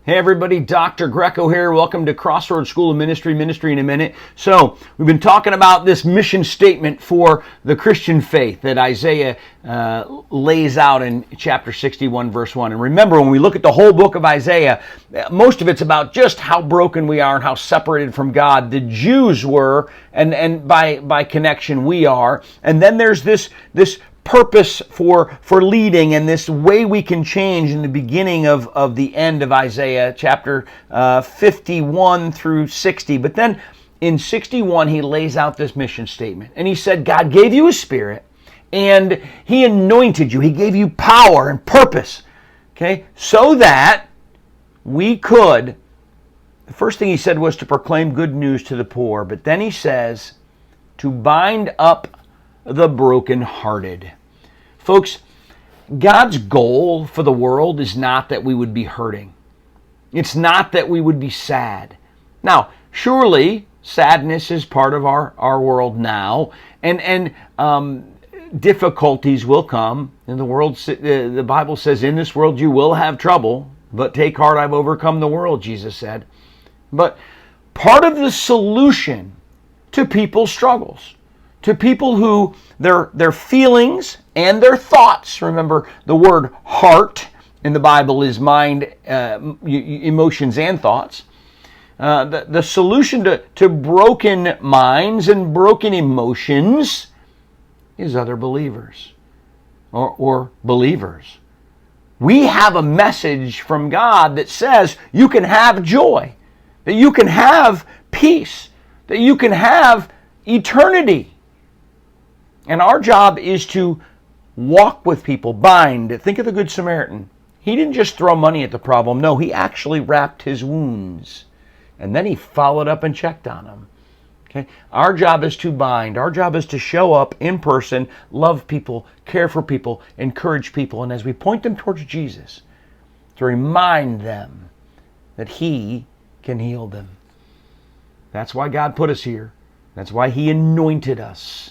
Hey everybody, Dr. Greco here. Welcome to Crossroads School of Ministry in a Minute. So, we've been talking about this mission statement for the Christian faith that Isaiah lays out in chapter 61, verse 1. And remember, when we look at the whole book of Isaiah, most of it's about just how broken we are and how separated from God the Jews were, and by connection we are. And then there's this purpose for leading, and this way we can change in the beginning of the end of Isaiah chapter 51 through 60. But then in 61 he lays out this mission statement, and he said God gave you His Spirit and He anointed you. He gave you power and purpose, okay, so that we could, the first thing He said was to proclaim good news to the poor, but then He says to bind up the brokenhearted. Folks, God's goal for the world is not that we would be hurting. It's not that we would be sad. Now, surely sadness is part of our world now, and difficulties will come. In the world, the Bible says, in this world you will have trouble, but take heart, I've overcome the world, Jesus said. But part of the solution to people's struggles, to people who their feelings and their thoughts, remember the word heart in the Bible is mind, emotions and thoughts. The solution to broken minds and broken emotions is other believers or believers. We have a message from God that says you can have joy, that you can have peace, that you can have eternity. And our job is to walk with people, bind. Think of the Good Samaritan. He didn't just throw money at the problem. No, he actually wrapped his wounds. And then he followed up and checked on them. Okay? Our job is to bind. Our job is to show up in person, love people, care for people, encourage people. And as we point them towards Jesus, to remind them that He can heal them. That's why God put us here. That's why He anointed us.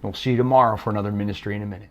We'll see you tomorrow for another Ministry in a Minute.